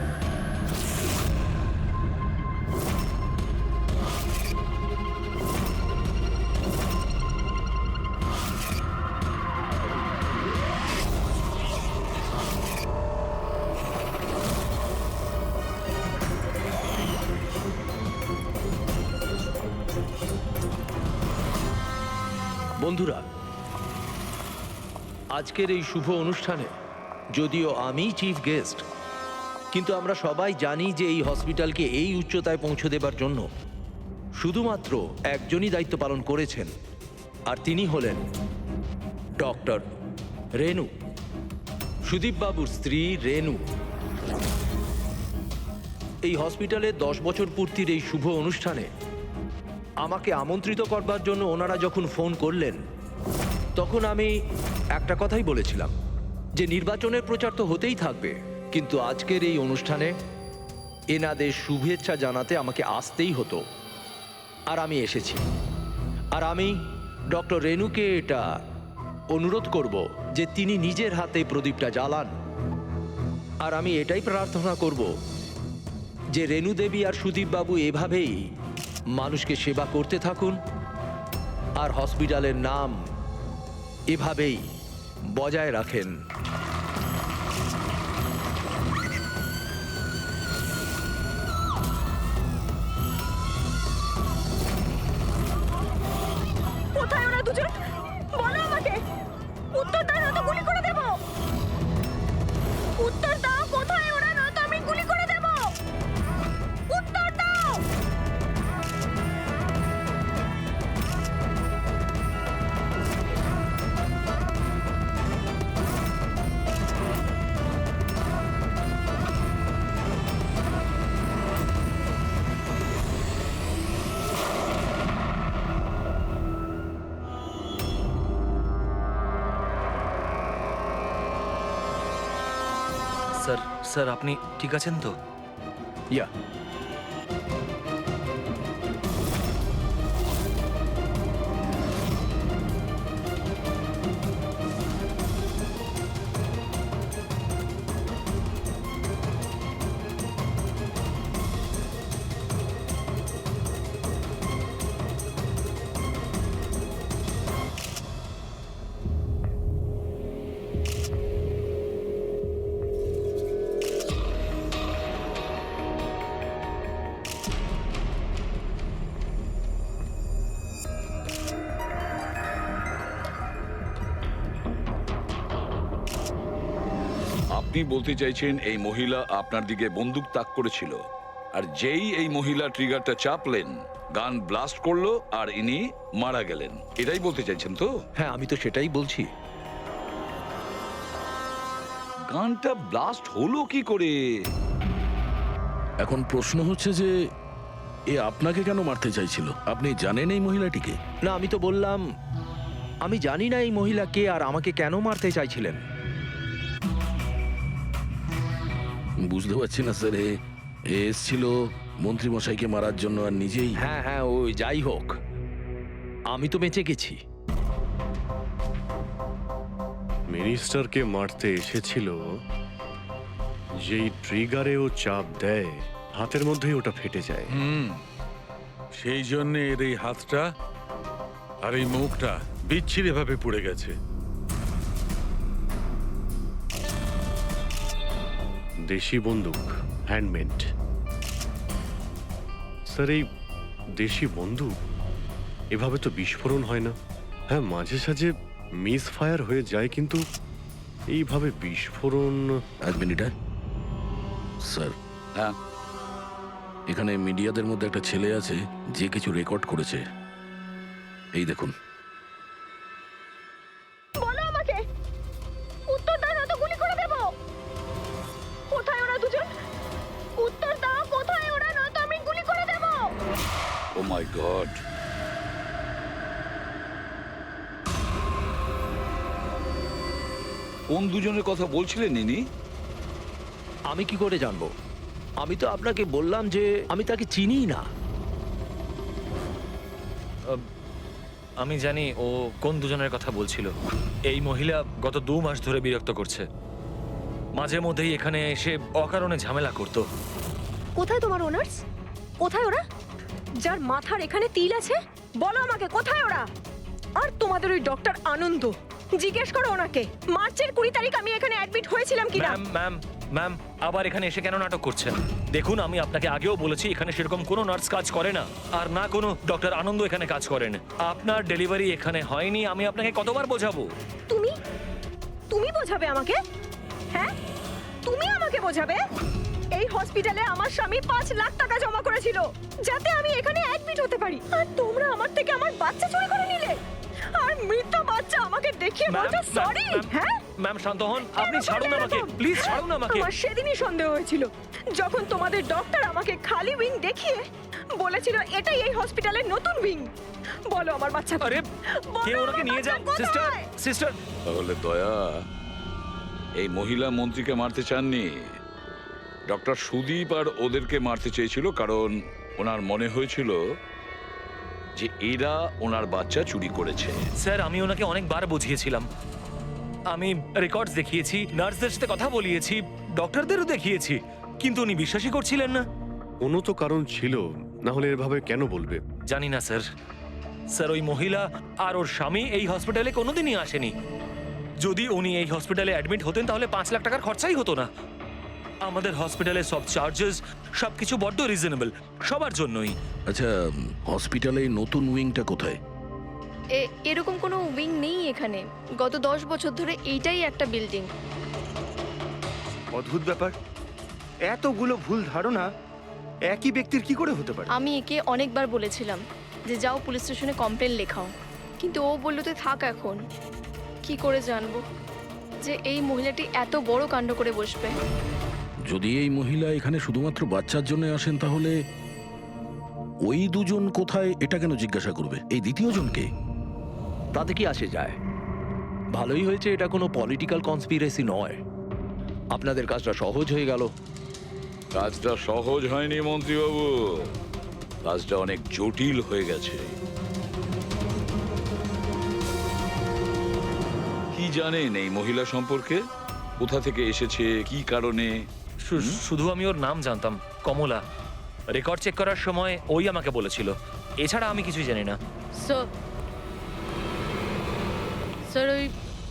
বন্ধুরা, আজকের এই শুভ অনুষ্ঠানে যদিও আমি চিফ গেস্ট, কিন্তু আমরা সবাই জানি যে এই হসপিটালকে এই উচ্চতায় পৌঁছে দেবার জন্য শুধুমাত্র একজনই দায়িত্ব পালন করেছেন, আর তিনি হলেন ডক্টর রেনু, সুদীপ বাবুর স্ত্রী রেনু। এই হসপিটালের 10 বছর পূর্তির এই শুভ অনুষ্ঠানে আমাকে আমন্ত্রিত করবার জন্য ওনারা যখন ফোন করলেন, তখন আমি একটা কথাই বলেছিলাম যে নির্বাচনের প্রচার তো হতেই থাকবে, কিন্তু আজকের এই অনুষ্ঠানে এনাদের শুভেচ্ছা জানাতে আমাকে আসতেই হতো। আর আমি এসেছি। আর আমি ডক্টর রেনুকে এটা অনুরোধ করব যে তিনি নিজের হাতে প্রদীপটা জ্বালান। আর আমি এটাই প্রার্থনা করব যে রেনু দেবী আর সুদীপ বাবু এভাবেই মানুষকে সেবা করতে থাকুন, আর হসপিটালের নাম এভাবেই বজায় রাখেন। কোথায় ওরা দুজন? বলো আমাকে, উত্তর দাও, নয়তো গুলি করে দেব। উত্তর দাও, কোথায় ওরা, নয়তো আমি গুলি করে দেব। উত্তর দাও। স্যার আপনি ঠিক আছেন তো? ইয়া, আপনি বলতে চাইছেন এই মহিলা আপনার দিকে বন্দুক তাক করেছিল, আর যেই এই মহিলা ট্রিগারটা চাপলেন, গান ব্লাস্ট করলো আর ইনি মারা গেলেন, এটাই বলতে চাইছেন তো? হ্যাঁ, আমি তো সেটাই বলছি। গানটা ব্লাস্ট হলো কি করে? এখন প্রশ্ন হচ্ছে যে এ আপনাকে কেন মারতে চাইছিল? আপনি জানেন এই মহিলাটিকে? না, আমি তো বললাম আমি জানি না এই মহিলা কে আর আমাকে কেন মারতে চাইছিলেন। বুঝতে পারছি না স্যার, এ এসছিল মন্ত্রী মশাইকে মারার জন্য আর নিজেই। হ্যাঁ হ্যাঁ, ওই যাই হোক, আমি তো বেঁচে গেছি। মিনিস্টারকে মারতে এসেছিল, যেই ট্রিগারে ও চাপ দেয় হাতের মধ্যেই ওটা ফেটে যায়। সেই জন্য এর এই হাতটা আর এই মুখটা বিচ্ছিরি ভাবে পুড়ে গেছে। দেশি বন্দুক, হ্যান্ডমেড। স্যার, এই দেশি বন্দুক এভাবে তো বিস্ফোরণ হয় না। হ্যাঁ, মাঝে সাঝে মিস ফায়ার হয়ে যায়, কিন্তু এইভাবে বিস্ফোরণ। এক মিনিট। স্যার, হ্যাঁ, এখানে মিডিয়াদের মধ্যে একটা ছেলে আছে যে কিছু রেকর্ড করেছে। এই দেখুন। বলো আমাকে, উত্তর দাও না তো গুলি করে দেব। কোথায় ওরা দুজন? উত্তর দাও, কোথায় ওরা, নয়তো আমি গুলি করে দেব। ও মাই গড। কোন দুজনের কথা বলছিলেন ইনি? আমি কি করে জানবো? আমি তো আপনাকে বললাম যে আমি তাকে চিনিই না। আমি জানি ও কোন দুজনের কথা বলছিল। এই মহিলা গত 2 মাস ধরে বিরক্ত করছে। মাঝে মধ্যেই এখানে এসে অকারণে ঝামেলা করতো। কোথায় তোমার ওনার্স? কোথায় ওরা? যার মাথার এখানে তিল আছে, বলো আমাকে কোথায় ওরা? আর তোমাদের ওই ডক্টর আনন্দ, জিজ্ঞেস করো ওনাকে মার্চের 20 তারিখ আমি এখানে অ্যাডমিট হয়েছিলাম কিনা। ম্যাম, আবার এখানে এসে কেন নাটক করছেন? দেখুন, আমি আপনাকে আগেও বলেছি এখানে সেরকম কোনো নার্স কাজ করে না, আর না কোনো ডক্টর আনন্দ এখানে কাজ করেন। আপনার ডেলিভারি এখানে হয়নি, আমি আপনাকে কতবার বোঝাবো? তুমি বোঝাবে আমাকে? হ্যাঁ, তুমি আমাকে বোঝাবে? এই হসপিটালে আমার স্বামী 5 লাখ টাকা জমা করেছিল যাতে আমি এখানে অ্যাডমিট হতে পারি, আর তোমরা আমার থেকে আমার বাচ্চা চুরি করে নিলে, আর মৃত বাচ্চা আমাকে দেখিয়ে বলছো সরি। হ্যাঁ ম্যাম, শান্ত হন। আপনি ছাড়ুন আমাকে, প্লিজ ছাড়ুন আমাকে। আমার সেদিনই সন্দেহ হয়েছিল যখন তোমাদের ডক্টর আমাকে খালি উইং দেখিয়ে বলেছিল এটাই এই হসপিটালের নতুন উইং। বলো আমার বাচ্চা। আরে, কে ওনাকে নিয়ে যাও। সিস্টার। তাহলে দয়া এই মহিলা মন্ত্রীকে মারতে চাননি, ডক্টর সুদীপ আর ওদেরকে মারতে চেয়েছিল, কারণ ওনার মনে হয়েছিল যে এরা ওনার বাচ্চা চুরি করেছে। স্যার, আমি ওনাকে অনেকবার বুঝিয়েছিলাম। আমি রেকর্ডস দেখিয়েছি, নার্সদের সাথে কথা বলিয়েছি, ডক্টরদেরও দেখিয়েছি, কিন্তু উনি বিশ্বাসই করছিলেন না। কোনো তো কারণ ছিল, না হলে এভাবে কেন বলবে? জানি না স্যার। স্যার, ওই মহিলা আর ওর স্বামী এই হসপিটালে কোনোদিনই আসেনি। যদি উনি এই হসপিটালে অ্যাডমিট হতেন তাহলে 5 লাখ টাকার খরচাই হতো না। আমাদের হসপিটালে সব চার্জেস সবকিছু বড্ড রিজনেবল সবার জন্যই। আচ্ছা, হসপিটালে নতুন উইংটা কোথায়? এরকম কোনো উইং নেই এখানে। গত 10 বছর ধরে এইটাই একটা বিল্ডিং। অদ্ভুত ব্যাপার, এতগুলো ভুল ধারণা একই ব্যক্তির কি করে হতে পারে? আমি একে অনেকবার বলেছিলাম যে যাও পুলিশ স্টেশনে কমপ্লেন লেখাও, কিন্তু ও বলল তুই থাক। এখন কি করে জানবো যে এই মহিলাটি এত বড় কাণ্ড করে বসবে? যদি এই মহিলা এখানে শুধুমাত্র বাচ্চার জন্য আসেন, তাহলে ওই দুজন কোথায় এটা কেন জিজ্ঞাসা করবে? এই দ্বিতীয় জনকে? তাতে কি আসে যায়? ভালোই হয়েছে এটা কোনো পলিটিক্যাল কনস্পিরেসি নয়। আপনাদের কাজটা সহজ হয়ে গেল। কাজটা সহজ হয়নি মন্ত্রীবাবু, কাজটা অনেক জটিল হয়ে গেছে। কি জানেন এই মহিলা সম্পর্কে? কোথা থেকে এসেছে, কি কারণে? শুধু আমি ওর নাম জানতাম, কমলা। রেকর্ড চেক করার সময় ওই আমাকে বলেছিল, এছাড়া আমি কিছুই জানি না। স্যার, ওই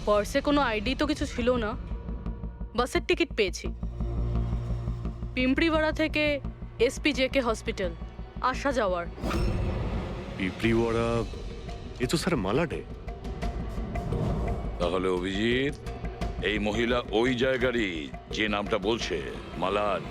পার্সে কোনো আইডি তো কিছু ছিল না। বাসের টিকিট পেয়েছি, পিম্পড়িওয়াড়া থেকে SPJK হসপিটাল আসা যাওয়ার। পিঁপড়িওয়াড়া? এ তো স্যার মালাডে। তাহলে অভিজিৎ, এই মহিলা ওই জায়গারই যে নামটা বলছে মালাড।